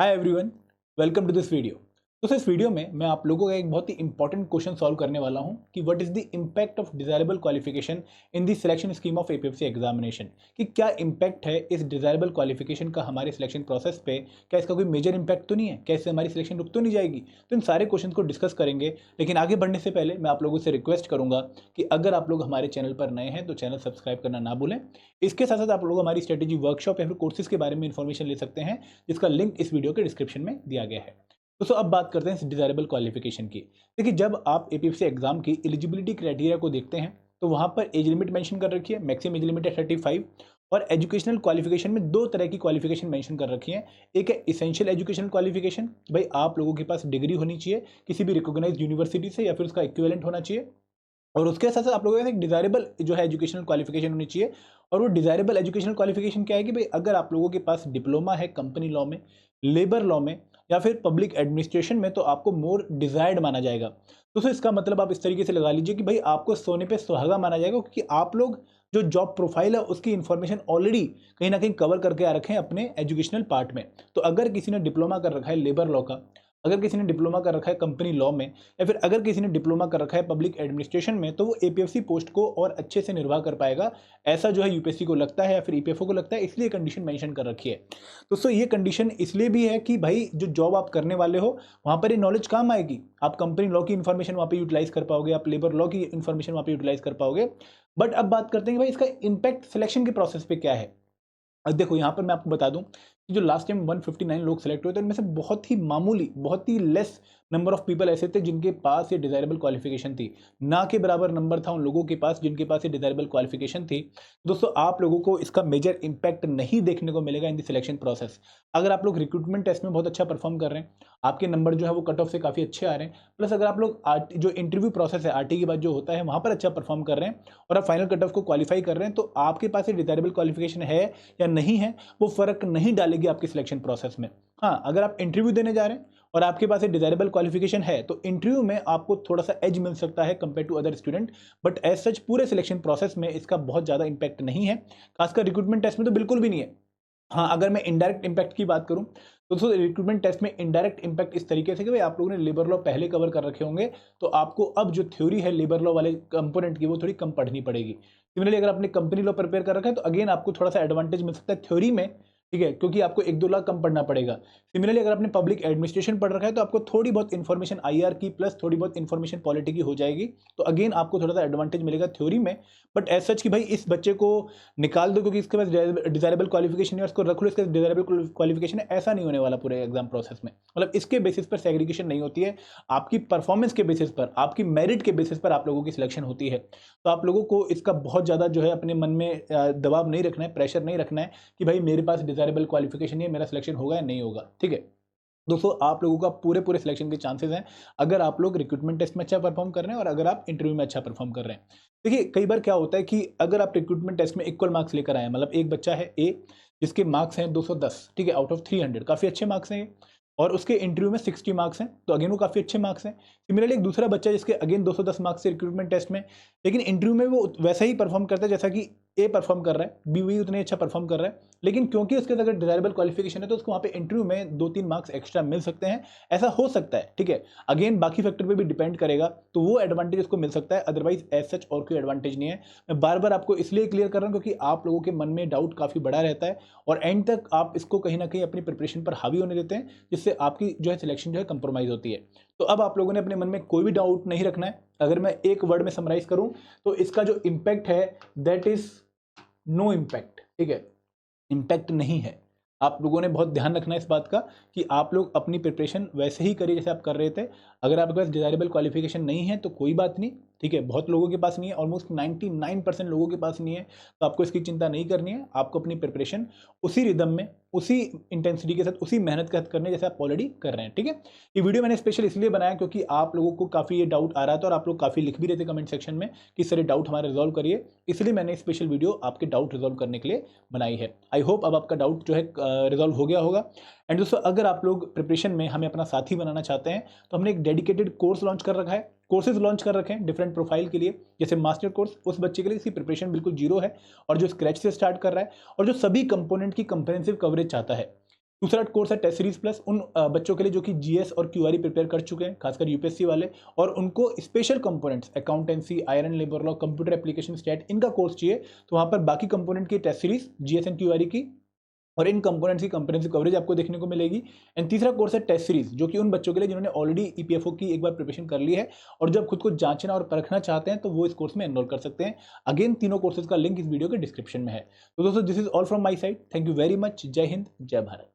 Hi everyone, welcome to this video. तो इस video में मैं आप लोगों का एक बहुत ही इंपॉर्टेंट क्वेश्चन सॉल्व करने वाला हूं कि what is the impact of desirable qualification in the selection scheme of APFC examination. कि क्या इम्पैक्ट है इस डिजायरेबल क्वालिफिकेशन का हमारे सिलेक्शन प्रोसेस पे, क्या इसका कोई मेजर इम्पैक्ट तो नहीं है, क्या इससे हमारी सिलेक्शन रुक तो नहीं जाएगी। तो इन सारे क्वेश्चन को डिस्कस करेंगे, लेकिन आगे बढ़ने से पहले मैं आप लोगों से रिक्वेस्ट करूंगा कि अगर आप लोग हमारे चैनल पर नए हैं तो चैनल सब्सक्राइब करना ना भूलें। इसके साथ साथ आप लोग हमारी स्ट्रेटेजी वर्कशॉप या फिर कोर्सेज के बारे में इंफॉर्मेशन ले सकते हैं, जिसका लिंक इस वीडियो के डिस्क्रिप्शन में दिया गया है। दोस्तों अब बात करते हैं इस डिजायरेबल क्वालिफिकेशन की। देखिए, जब आप एपीएफसी एग्जाम की एलिजिबिलिटी क्राइटेरिया को देखते हैं तो वहां पर एज लिमिट मेंशन कर रखी है, मैक्सिमम एज लिमिट है 35। और एजुकेशनल क्वालिफिकेशन में दो तरह की क्वालिफिकेशन मेंशन कर रखी है। एक है इसेंशियल एजुकेशनल क्वालिफिकेशन, भाई आप लोगों के पास डिग्री होनी चाहिए किसी भी रिकॉग्नाइज्ड यूनिवर्सिटी से या फिर उसका इक्विवेलेंट होना चाहिए। और उसके साथ साथ आप लोगों के पास एक डिजायरेबल जो है एजुकेशनल क्वालिफिकेशन होनी चाहिए। और वो डिजायरेबल एजुकेशनल क्वालिफिकेशन क्या है कि भाई अगर आप लोगों के पास डिप्लोमा है कंपनी लॉ में, लेबर लॉ में या फिर पब्लिक एडमिनिस्ट्रेशन में, तो आपको मोर डिजायर्ड माना जाएगा। तो इसका मतलब आप इस तरीके से लगा लीजिए कि भाई आपको सोने पे सुहागा माना जाएगा, क्योंकि आप लोग जो जॉब प्रोफाइल है उसकी इन्फॉर्मेशन ऑलरेडी कहीं ना कहीं कवर करके आ रखे हैं अपने एजुकेशनल पार्ट में। तो अगर किसी ने डिप्लोमा कर रखा है लेबर लॉ का, अगर किसी ने डिप्लोमा कर रखा है कंपनी लॉ में, या फिर अगर किसी ने डिप्लोमा कर रखा है पब्लिक एडमिनिस्ट्रेशन में, तो वो एपीएफसी पोस्ट को और अच्छे से निर्वाह कर पाएगा। ऐसा जो है यूपीएससी को लगता है या फिर ईपीएफओ को लगता है, इसलिए कंडीशन मेंशन कर रखी है। दोस्तों ये कंडीशन इसलिए भी है कि भाई जो जॉब आप करने वाले हो वहां पर ये नॉलेज काम आएगी। आप कंपनी लॉ की इन्फॉर्मेशन वहां पर यूटिलाइज कर पाओगे, आप लेबर लॉ की इन्फॉर्मेशन वहां पर यूटिलाइज कर पाओगे। बट अब बात करते हैं कि भाई इसका इम्पैक्ट सिलेक्शन के प्रोसेस पे क्या है। अब देखो यहाँ पर मैं आपको बता दूं कि जो लास्ट टाइम 159 लोग सेलेक्ट हुए थे उनमें से बहुत ही मामूली, बहुत ही लेस नंबर ऑफ पीपल ऐसे थे जिनके पास ये डिजायरेबल क्वालिफिकेशन थी। ना के बराबर नंबर था उन लोगों के पास जिनके पास ये डिजायरेबल क्वालिफिकेशन थी। दोस्तों आप लोगों को इसका मेजर इंपैक्ट नहीं देखने को मिलेगा इन द सिलेक्शन प्रोसेस। अगर आप लोग रिक्रूटमेंट टेस्ट में बहुत अच्छा परफॉर्म कर रहे हैं, आपके नंबर जो है वो कट ऑफ से काफी अच्छे आ रहे हैं, प्लस अगर आप लोग जो इंटरव्यू प्रोसेस है आरटी के बाद जो होता है वहां पर अच्छा परफॉर्म कर रहे हैं और आप फाइनल कट ऑफ को क्वालिफाई कर रहे हैं, तो आपके पास ये डिजायरेबल क्वालिफिकेशन है या नहीं है वो फर्क नहीं डालेगी आपके सिलेक्शन प्रोसेस में। हाँ, अगर आप इंटरव्यू देने जा रहे हैं और आपके पास एक डिजायरेबल क्वालिफिकेशन है तो इंटरव्यू में आपको थोड़ा सा एज मिल सकता है compare to other student. But as such पूरे सिलेक्शन प्रोसेस में इसका बहुत ज्यादा इंपैक्ट नहीं है, खासकर रिक्रूटमेंट टेस्ट में तो बिल्कुल भी नहीं है। हाँ, अगर मैं इनडायरेक्ट इंपैक्ट की बात करूं तो दोस्तों रिक्रूटमेंट टेस्ट में इनडायरेक्ट इंपैक्ट इस तरीके से कि भाई आप लोगों ने लेबर लॉ पहले कवर कर रखे होंगे, तो आपको अब जो थ्योरी है लेबर लॉ वाले कंपोनेंट की वो थोड़ी कम पढ़नी पड़ेगी। सिमिलरली अगर आपने कंपनी लॉ प्रिपेयर कर रखा है तो अगेन आपको थोड़ा सा एडवांटेज मिल सकता है थ्योरी में, ठीक है, क्योंकि आपको 1-2 लाख कम पढ़ना पड़ेगा। सिमिलरली अगर आपने पब्लिक एडमिनिस्ट्रेशन पढ़ रखा है तो आपको थोड़ी बहुत इन्फॉर्मेशन आईआर की प्लस थोड़ी बहुत इन्फॉर्मेशन पॉलिटी की हो जाएगी, तो अगेन आपको थोड़ा सा एडवांटेज मिलेगा थ्योरी में। बट एज सच कि भाई इस बच्चे को निकाल दो क्योंकि इसके पास डिजायरेबल क्वालिफिकेशन है, उसको रख लो इसके डिजायरेबल क्वालिफिकेशन है, ऐसा नहीं होने वाला पूरे एग्जाम प्रोसेस में। मतलब इसके बेसिस पर सेग्रीगेशन नहीं होती है, आपकी परफॉर्मेंस के बेसिस पर, आपकी मेरिट के बेसिस पर आप लोगों की सिलेक्शन होती है। तो आप लोगों को इसका बहुत ज़्यादा जो है अपने मन में दबाव नहीं रखना है, प्रेशर नहीं रखना है कि भाई मेरे पास डिजायरेबल क्वालिफिकेशन नहीं है, मेरा सिलेक्शन होगा या नहीं होगा। ठीक है दोस्तों, आप लोगों का पूरे पूरे सिलेक्शन के चांसेस हैं अगर आप लोग रिक्रूटमेंट टेस्ट में अच्छा परफॉर्म कर रहे हैं और अगर आप इंटरव्यू में अच्छा परफॉर्म कर रहे हैं। देखिए कई बार क्या होता है कि अगर आप रिक्रूटमेंट टेस्ट में इक्वल मार्क्स लेकर आए, मतलब एक बच्चा है ए जिसके मार्क्स हैं 210, ठीक है, आउट ऑफ 300, काफ़ी अच्छे मार्क्स हैं ये, और उसके इंटरव्यू में 60 मार्क्स हैं, तो अगेन वो काफ़ी अच्छे मार्क्स हैं। सिमिलरली एक दूसरा बच्चा जिसके अगेन 210 मार्क्स से रिक्रूटमेंट टेस्ट में, लेकिन इंटरव्यू में वो वैसा ही परफॉर्म करता है जैसा कि ए परफॉर्म कर रहा है, बी भी उतने अच्छा परफॉर्म कर रहा है, लेकिन क्योंकि उसके अगर डिजायरेबल क्वालिफिकेशन है तो उसको वहाँ पे इंटरव्यू में 2-3 मार्क्स एक्स्ट्रा मिल सकते हैं। ऐसा हो सकता है, ठीक है, अगेन बाकी फैक्टर पे भी डिपेंड करेगा, तो वो एडवांटेज उसको मिल सकता है, अदरवाइज एज सच और कोई एडवांटेज नहीं है। मैं बार बार आपको इसलिए क्लियर कर रहा हूँ क्योंकि आप लोगों के मन में डाउट काफ़ी बड़ा रहता है और एंड तक आप इसको कहीं ना कहीं अपनी प्रिपरेशन पर हावी होने देते हैं, जिससे आपकी जो है सिलेक्शन जो है कंप्रोमाइज होती है। तो अब आप लोगों ने अपने मन में कोई भी डाउट नहीं रखना है। अगर मैं एक वर्ड में समराइज करूं तो इसका जो इम्पैक्ट है दैट इज नो इम्पैक्ट। ठीक है, इम्पैक्ट नहीं है। आप लोगों ने बहुत ध्यान रखना है इस बात का कि आप लोग अपनी प्रिपरेशन वैसे ही करिए जैसे आप कर रहे थे। अगर आपके पास डिजायरेबल क्वालिफिकेशन नहीं है तो कोई बात नहीं, ठीक है, बहुत लोगों के पास नहीं है, ऑलमोस्ट 99% लोगों के पास नहीं है, तो आपको इसकी चिंता नहीं करनी है। आपको अपनी प्रिपरेशन उसी रिदम में, उसी इंटेंसिटी के साथ, उसी मेहनत के साथ करनी है जैसे आप ऑलरेडी कर रहे हैं। ठीक है, ये वीडियो मैंने स्पेशल इसलिए बनाया क्योंकि आप लोगों को काफ़ी ये डाउट आ रहा था और आप लोग काफ़ी लिख भी रहे थे कमेंट सेक्शन में कि सर ये डाउट हमारे रिजॉल्व करिए, इसलिए मैंने स्पेशल वीडियो आपके डाउट रिजॉल्व करने के लिए बनाई है। आई होप अब आपका डाउट जो है रिजॉल्व हो गया होगा। एंड दोस्तों अगर आप लोग प्रिपरेशन में हमें अपना साथी बनाना चाहते हैं तो हमने एक डेडिकेटेड कोर्स लॉन्च कर रखा है, कोर्सेज लॉन्च कर रखे हैं डिफरेंट प्रोफाइल के लिए। जैसे मास्टर कोर्स उस बच्चे के लिए इसकी प्रिपरेशन बिल्कुल जीरो है और जो स्क्रैच से स्टार्ट कर रहा है और जो सभी कंपोनेंट की कंप्रेहेंसिव कवरेज चाहता है। दूसरा कोर्स है टेस्ट सीरीज प्लस, उन बच्चों के लिए जो कि जीएस और क्यूआरई प्रिपेयर कर चुके हैं, खासकर यूपीएससी वाले, और उनको स्पेशल कंपोनेंट्स अकाउंटेंसी, आयरन labour law, computer application stat, इनका कोर्स चाहिए, तो वहाँ पर बाकी कंपोनेंट की test series GS and QRE की और इन कंपोनेंट्स की कंप्रेहेंसिव कवरेज आपको देखने को मिलेगी। एंड तीसरा कोर्स है टेस्ट सीरीज, जो कि उन बच्चों के लिए जिन्होंने ऑलरेडी ईपीएफओ की एक बार प्रिपरेशन कर ली है और जब खुद को जांचना और परखना चाहते हैं तो वो इस कोर्स में एनरोल कर सकते हैं। अगेन तीनों कोर्सेज का लिंक इस वीडियो के डिस्क्रिप्शन में है। तो दोस्तों, this is all from my side. Thank you very much. जय हिंद, जय भारत।